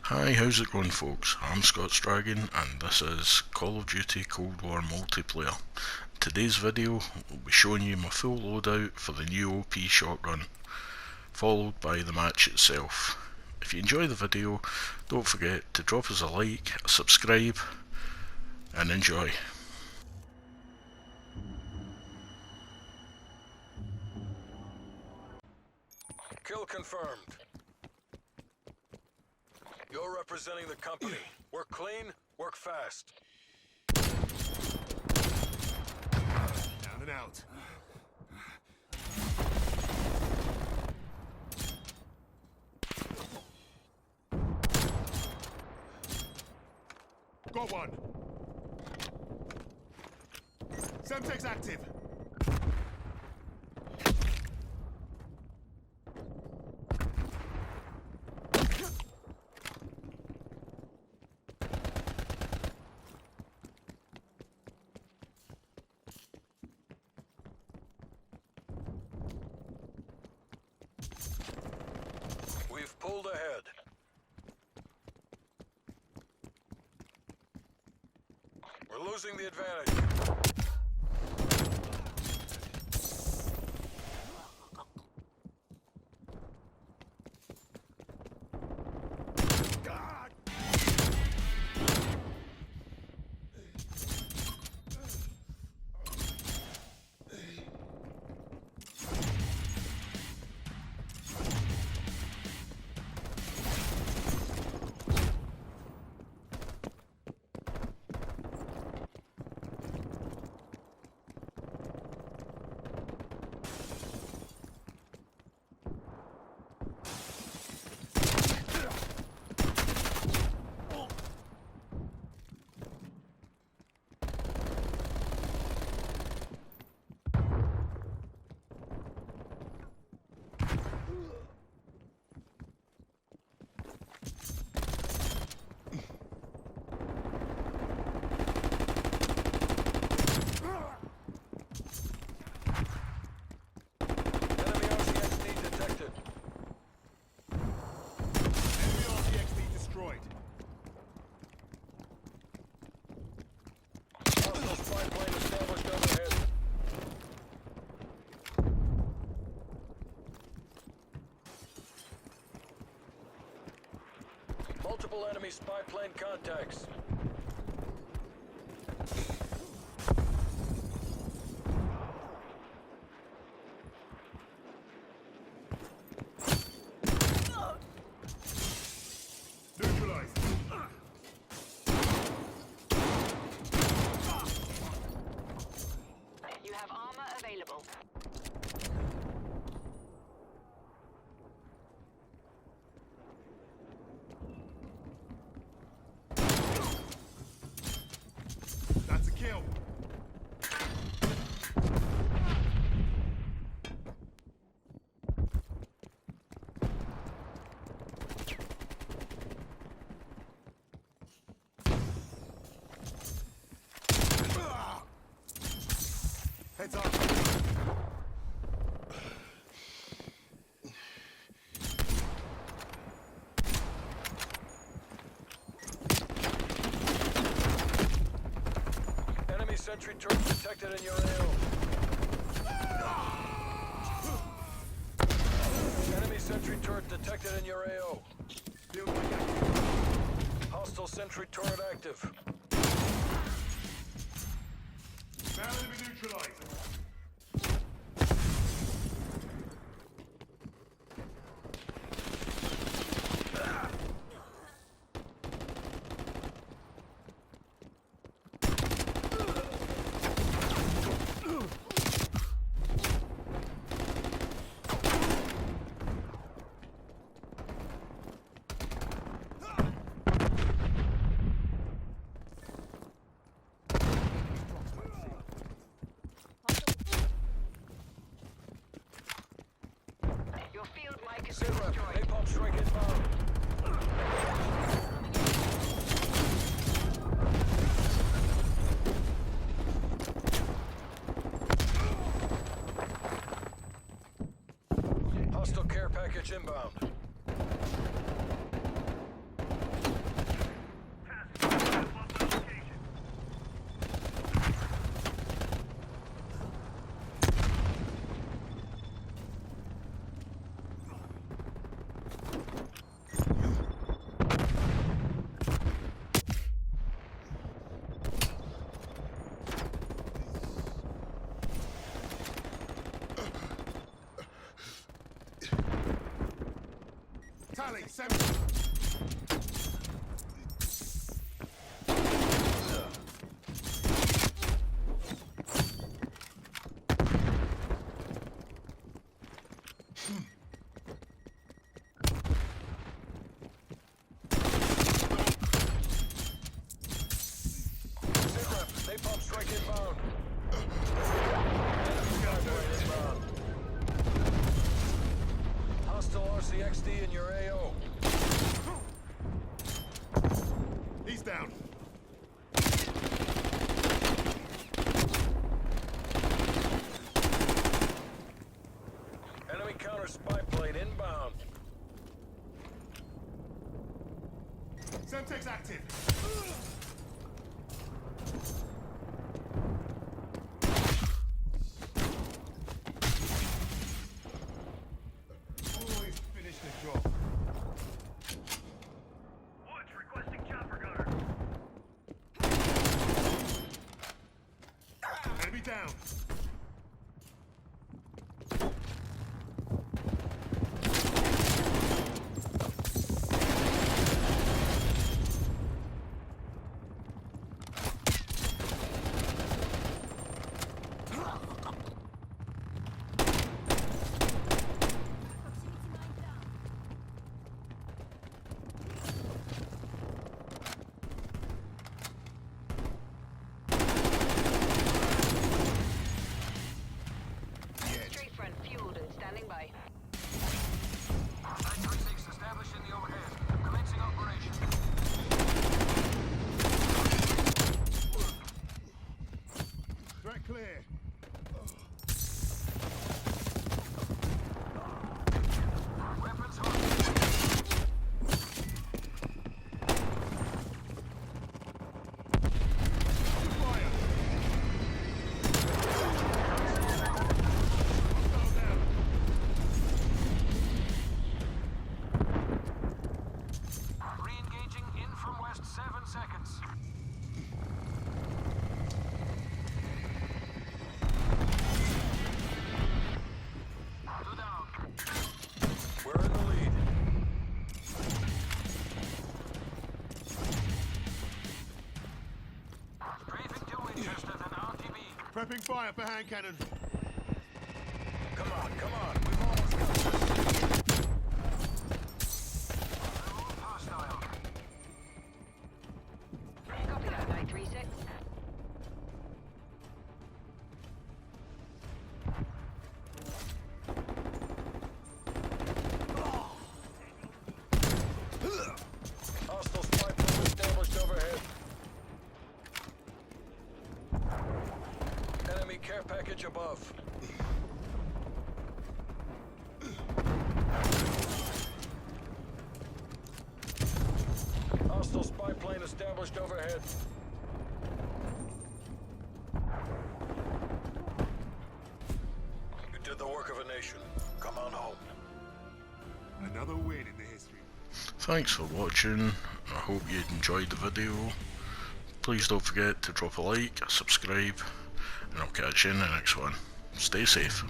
Hi, how's it going folks? I'm Scott's Dragon and this is Call of Duty Cold War Multiplayer. Today's video will be showing you my full loadout for the new OP shotgun, followed by the match itself. If you enjoy the video, don't forget to drop us a like, a subscribe, and enjoy. Kill confirmed. You're representing the company. Work clean, work fast. Down and out. Got one. Semtex active. We've pulled ahead. We're losing the advantage. Enemy RCXD detected. Enemy RTXD destroyed. Hostile spy plane established overhead. Multiple enemy spy plane contacts. Neutralized. You have armor available. That's a kill. Heads up. Enemy sentry turret detected in your AO. Enemy sentry turret detected in your AO. Field like active. Hostile sentry turret active. Now enemy neutralized. Napalm strike inbound. Enemy gunplane inbound. Hostile RCXD in your AO. He's down. Enemy counter spy plane inbound. Semtex active. Always finish the job. Woods requesting chopper gunner. Enemy down. Street front fueled and standing by. 936 establishing the overhead. Commencing operation. Threat clear. Weapons hot. Fire. Hostile down. Re-engaging in from west 7 seconds. Two down. We're in the lead. Strafing to Winchester and RTB. Prepping fire for hand cannon. Come on, come on. We've almost got this. Remove hostile. Copy that, 936. Hostile spy plane established overhead. Enemy care package above. Hostile spy plane established overhead. You did the work of a nation. Come on home. Another win in the history. Thanks for watching. I hope you enjoyed the video. Please don't forget to drop a like, subscribe, and I'll catch you in the next one. Stay safe.